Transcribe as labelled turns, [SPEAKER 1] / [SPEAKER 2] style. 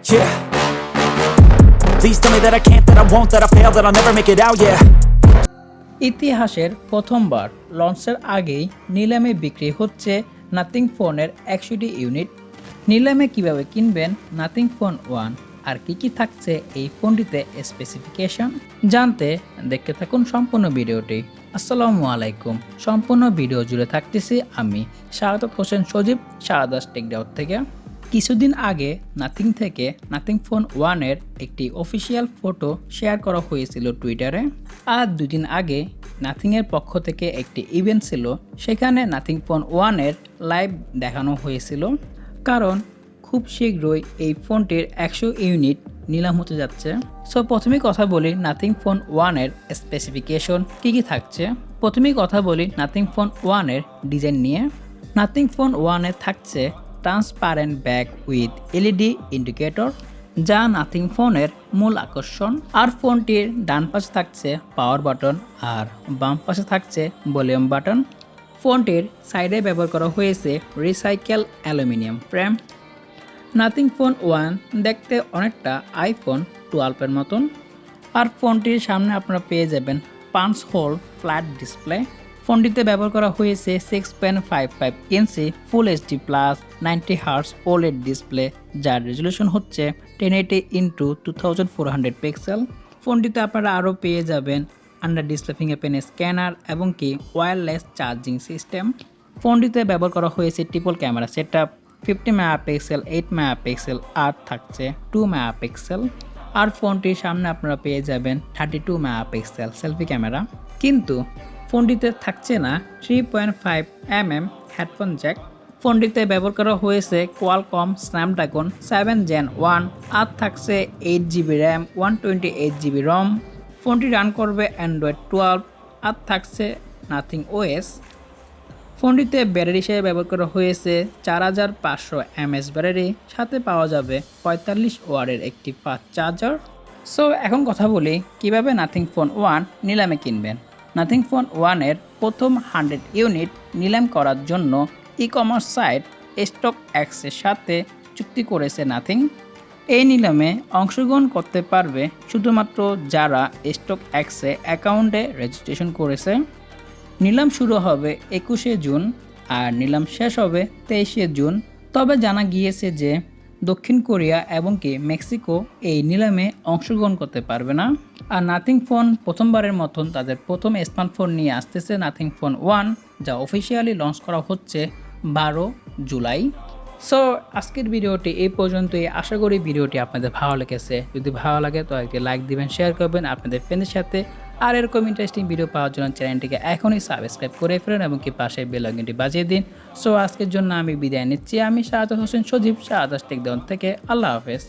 [SPEAKER 1] Yeah. Please tell me that I can't, that I won't, that I fail, that I'll never make it out, yeah.
[SPEAKER 2] ইতিহাসের প্রথমবার লঞ্চের আগেই নিলামে বিক্রি হচ্ছে নাথিং ফোনের 100টি ইউনিট। নিলামে কিভাবে কিনবেন নাথিং ফোন 1 আর কি থাকছে এই ফোনটিতে স্পেসিফিকেশন জানতে দেখতে থাকুন সম্পূর্ণ ভিডিওটি। আসসালামু আলাইকুম। সম্পূর্ণ ভিডিও জুড়ে থাকতেছি আমি শাহাদাত হোসেন সজীব, শাহাদাত টেকডাউট থেকে। কিছুদিন আগে নাথিং থেকে নাথিং ফোন 1 এর একটি অফিসিয়াল ফটো শেয়ার করা হয়েছিল টুইটারে। আর দুদিন আগে নাথিং এর পক্ষ থেকে একটি ইভেন্ট ছিল, সেখানে নাথিং ফোন 1 এর লাইভ দেখানো হয়েছিল। কারণ খুব শীঘ্রই এই ফোনটির 100 ইউনিট নিলাম হতে যাচ্ছে। সো প্রথমেই কথা বলি নাথিং ফোন 1 এর স্পেসিফিকেশন কি থাকছে। প্রথমেই কথা বলি নাথিং ফোন 1 এর ডিজাইন নিয়ে। নাথিং ফোন 1 এ থাকছে transparent back with LED indicator, যা নাথিং ফোনের মূল আকর্ষণ। আর ফোনটির ডান পাশে থাকছে পাওয়ার বাটন আর বাম পাশে থাকছে ভলিউম বাটন। ফোনটির সাইডে ব্যবহার করা হয়েছে recycle aluminium frame. Nothing phone 1 দেখতে অনেকটা আইফোন 12 এর মতন। আর ফোনটির সামনে আপনারা পেয়ে যাবেন পাঞ্চ হোল ফ্ল্যাট ডিসপ্লে। ফোনটিতে ব্যবহার করা হয়েছে 6.55 inch full HD plus 90 hertz OLED display, যার রেজলিউশন হচ্ছে 1080x2400 পিক্সেল। ফোনটিতে আপনারা আরও পেয়ে যাবেন আন্ডার ডিসপ্লে ফিঙ্গারপ্রিন্ট স্ক্যানার এবং কি ওয়্যারলেস চার্জিং সিস্টেম। ফোনটিতে ব্যবহার করা হয়েছে triple camera setup, 50 megapixel, 8 megapixel আর থাকছে 2 মেগাপিক্সেল। আর ফোনটির সামনে আপনারা পেয়ে যাবেন 32 মেগাপিক্সেল সেলফি ক্যামেরা। কিন্তু ফোনটিতে থাকছে না 3.5mm হেডফোন জ্যাক। ফোনটিতে ব্যবহার করা হয়েছে কোয়ালকম স্ন্যাপড্রাগন 7 Gen 1 আর থাকছে 8GB র্যাম, 128GB রম। ফোনটি রান করবে অ্যান্ড্রয়েড 12 আর থাকছে নাথিং ওএস। ফোনটিতে ব্যাটারি হিসেবে ব্যবহার করা হয়েছে 4500 mAh ব্যাটারি, সাথে পাওয়া যাবে 45 ওয়াটের একটি ফাস্ট চার্জার। সো এখন কথা বলি কিভাবে নাথিং ফোন 1 নিলামে কিনবেন। নাথিং ফোন 1 এর প্রথম 100 ইউনিট নিলাম করার জন্য ই-কমার্স সাইট স্টক এক্সের সাথে চুক্তি করেছে নাথিং। এই নিলামে অংশগ্রহণ করতে পারবে শুধুমাত্র যারা স্টক এক্সে অ্যাকাউন্টে রেজিস্ট্রেশন করেছে। নিলাম শুরু হবে 21শে জুন আর নিলাম শেষ হবে 23শে জুন। তবে জানা গিয়েছে যে দক্ষিণ কোরিয়া এবং কি মেক্সিকো এই নিলামে অংশগ্রহণ করতে পারবে না। আর নাথিং ফোন প্রথমবারের মতন তাদের প্রথম স্মার্টফোন নিয়ে আসতেছে নাথিং ফোন 1, যা অফিসিয়ালি লঞ্চ করা হচ্ছে 12 জুলাই। সো আজকের ভিডিওটি এই পর্যন্তই। আশা করি ভিডিওটি আপনাদের ভালো লেগেছে। যদি ভালো লাগে তো একটি লাইক দিবেন, শেয়ার করবেন আপনাদের ফ্রেন্ডের সাথে। আর এরকম ইন্টারেস্টিং ভিডিও পাওয়ার জন্য চ্যানেলটিকে এখনই সাবস্ক্রাইব করে ফেলুন এবং কি পাশে বেল আইকনটি বাজিয়ে দিন। সো আজকের জন্য আমি বিদায় নিচ্ছি। আমি শাহাদাত হোসেন সজীব, শাহাদাত টেকডাউন থেকে। আল্লাহ হাফেজ।